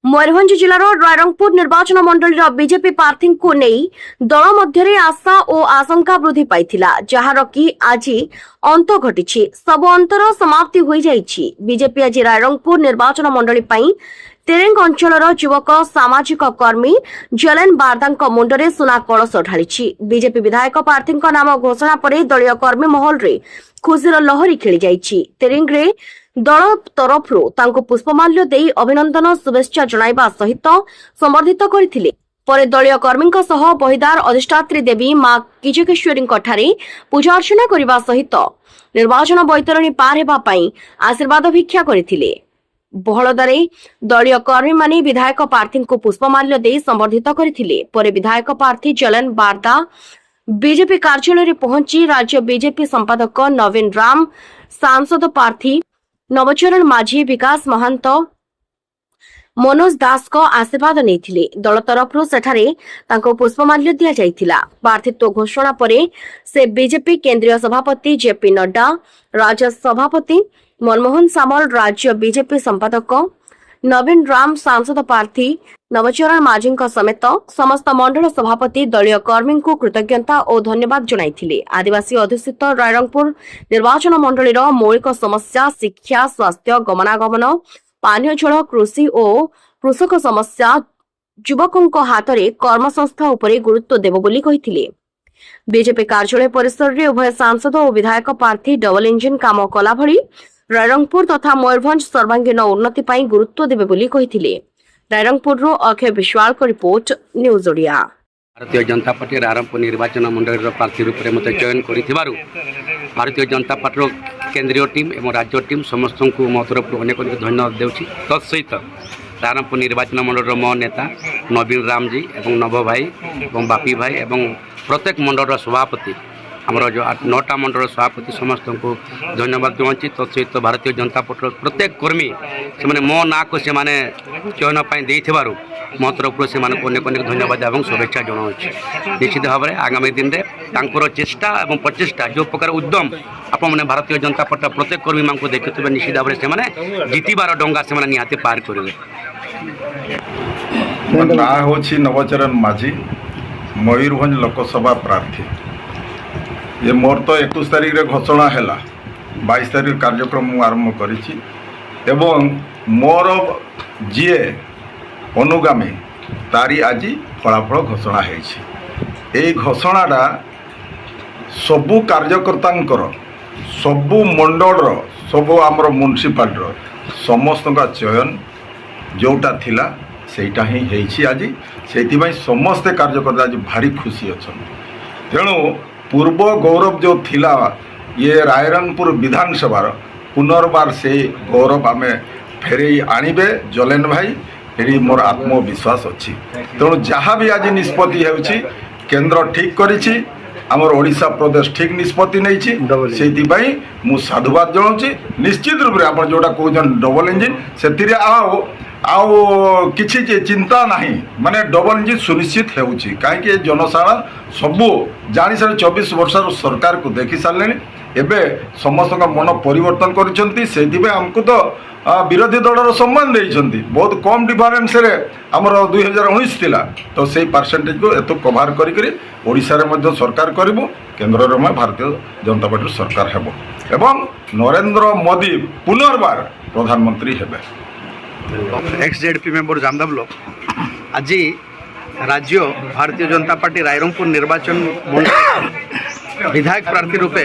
मयूरभंज जिलार रायरंगपुर निर्वाचन मंडल बीजेपी प्रार्थी को नहीं दल मध्य आशा और आशंका वृद्धि पाइथिला जार कि आज अंत घटी सब अंतर समाप्ति हो जाइछि। बीजेपी आज रायरंगपुर निर्वाचन मंडल तेरेंग अंचल युवक सामाजिक कर्मी जलेन बारदा मुंडे सुना कलश ढाली। बीजेपी विधायक प्रार्थी नाम घोषणा पर दलीय कर्मी महल रे खुशीर लहरी खेली जाइछि। तेरेंग रे दल तरफ पुष्पमाल्य दे अभिनंदन शुभेच्छा जणाइबा सहित संबर्धित करथिले। पर दलीय कर्मी बहिदार अधिष्ठात्री देवी मां किजकेश्वरी पूजा अर्चना करने सहित निर्वाचन बैतरणी पार हेबा पई आशीर्वाद भिक्षा करथिले। बहलदारे दलीय कर्मी माने विधायक प्रार्थी को पुष्पमाल्य दे संबर्धित करथिले। पर विधायक प्रार्थी जलन बारदा बीजेपी कार्यालय पहुंची राज्य बीजेपी संपादक नवीन राम, सांसद प्रार्थी नवचरण माझी, विकास महंत, मनोज दास को आशीर्वाद नहीं। दल तरफ सेठारे पुष्पमाल्य दि जाइथिला। प्रार्थीत्व घोषणा परे से बीजेपी केंद्रीय सभापति जेपी नड्डा, राज्य सभापति मनमोहन सामल, राज्य बीजेपी संपादक नवीन राम, सांसद प्रार्थी नवचरण माझी समेत समस्त मंडल सभापति दलीय कर्मी को कृतज्ञता और धन्यवाद जणाइथिले। आदिवासी अध्युषित रायरंगपुर निर्वाचन मंडल मौलिक समस्या शिक्षा, स्वास्थ्य, गमनागमन, पानीय जल, कृषि और कृषक समस्या युवकों हाथ में कर्मसंस्था उपरे गुरुत्व देव बोली कहिथिले। बीजेपी कार्यालय परिसर में उभय सांसद और विधायक प्रार्थी डबल इंजिन काम कला भली रायरंगपुर तथा मयूरभंज सर्वांगीन उन्नति पाई गुरुत्व देवे बोली कहिथिले। रायरंगपुर अक्षय विश्वाल को report, news Odia. Bharatiya Janata party Rairangpur निर्वाचन मंडल प्रार्थी रूप में मत चयन कर भारतीय जनता पार्टी केंद्रीय टीम एवं राज्य टीम समस्त को मो तरफ अनेक अनेक धन्यवाद देउछि। तत्सहित रायरंगपुर निर्वाचन मंडल मो नेता नवीन राम जी एवं नव भाई एवं बापी भाई एवं प्रत्येक मंडल सभापति आमर जो 9टा मंडल सभापति समस्त को धन्यवाद देउछि। तत्सहित भारतीय जनता पार्टी प्रत्येक कर्मी से मो ना को से चयन पाई मो तरफ से अनेक अनेक धन्यवाद और शुभेच्छा जनाऊँगी। निश्चित भाव में आगामी दिन में चेष्टा और प्रचेषा जो प्रकार उद्यम आपने भारतीय जनता पार्टी प्रत्येक कर्मी मान को देखुए निश्चित भाव में से जीतबार डंगा से निहाती पार करेंगे। ना हूँ नवचरण माझी, मयूरभंज लोकसभा प्रार्थी। ये मोर तो 21 तारीख रे घोषणा है, 22 तारीख कार्यक्रम आरंभ करी एवं मोर जीए अनुगामी तारी आज फलाफल घोषणा है। घोषणाटा सबू कार्यकर्ता सबू मंडल सबू आमर म्युनिसिपालिटी समस्त का चयन जोटा थिला सेटा ही आज से समस्ते कार्यकर्ता आज भारी खुशी अच्छा। तेणु पूर्व गौरव जो थिला ये रायरंगपुर विधानसभा पुनर्बार से गौरव आम फेरे आणवे जलेन भाई, ये मोर आत्मविश्वास अच्छी। तेणु जहाँ भी आज निष्पत्ति होउछि केंद्र ठीक करिछि, आमर ओडिशा प्रदेश ठीक निष्पत्ति नहीं मु साधुवाद जनाऊँगी। निश्चित रूप से आप जोटा कहते डबल इंजिन से आओ किसी चिंता नहीं, माने डबल इंजिन सुनिश्चित होउछि कहीं जनसाधारण सबू जानी सारे 24 वर्ष सरकार को देखी सारे एबे समस्त का मन परिवर्तन कर आमको तो विरोधी दलर सम्मान देइछन्ति। बहुत कम डिफरेन्स रे हमर 2019 थिला तो से परसेंटेज को एतो कवर करी ओडिशा रे मध्य सरकार करिवो, केंद्र रे भारतीय जनता पार्टी सरकार हेबो एवं नरेंद्र मोदी पुनर्बार प्रधानमंत्री हेबे। एक्स-जेडपी मेंबर जामदाब लोग आज राज्य भारतीय जनता पार्टी रायरंगपुर निर्वाचन मंडल विधायक प्रार्थी रूपे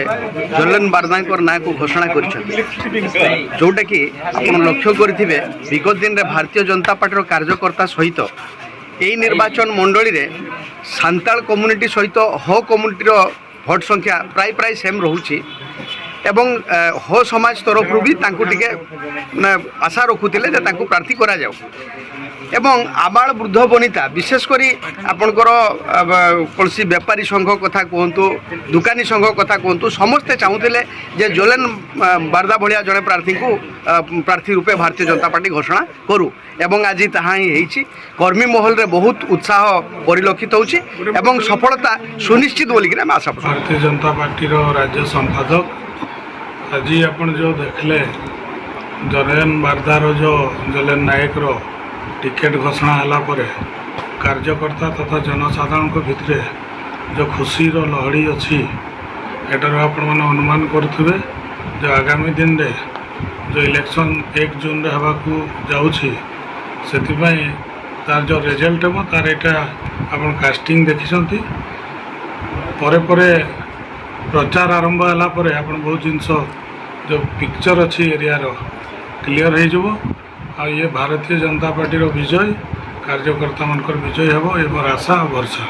जलेन बारदा ना को घोषणा कर जोटा कि आप लक्ष्य करेंगे विगत दिन में भारतीय जनता पार्टी कार्यकर्ता सहित यही निर्वाचन मंडली रे सांताल कम्युनिटी सहित हो कम्युनिटी भोट संख्या प्राय प्राय सेम रोचे एवं हो समाज तरफ भी आशा रखुले प्रार्थी करा जाऊ एवं आबाल वृद्ध वनिता विशेषकर आपणकर कौन बेपारी संघ कथा कहतु, दुकानी संघ कथा कहतु, समस्ते चाहूले जे जलेन बारदा भाया जड़े प्रार्थी को प्रार्थी रूपे भारतीय जनता पार्टी घोषणा करूँ एवं आज ताहा ही कर्मी महल रे बहुत उत्साह परिलक्षित होउछि एवं सफलता सुनिश्चित बोलिक आशा। भारतीय जनता पार्टी राज्य संपादक आज आप जो देखले जलेन बारदार जो जलेन नायक टिकेट घोषणा होला परे कार्यकर्ता तथा जनसाधारण भितर जो खुशी लहड़ी अच्छी एटार आपण मैंने अनुमान करुवे जो आगामी दिन रे जो इलेक्शन 1 जून रे हवाकू जाउछि सेतिबाई तार जो रिजल्ट हो तार एटा आपण कास्टिंग देखिसंती परे परे प्रचार आरंभ होला परे आपण बहुत जिनस जो पिक्चर अच्छी एरिया रो क्लियर हो जबो आ ये भारतीय जनता पार्टी रो विजय कार्यकर्ता मनकर विजय हेबो ए मोर आशा और भरसा।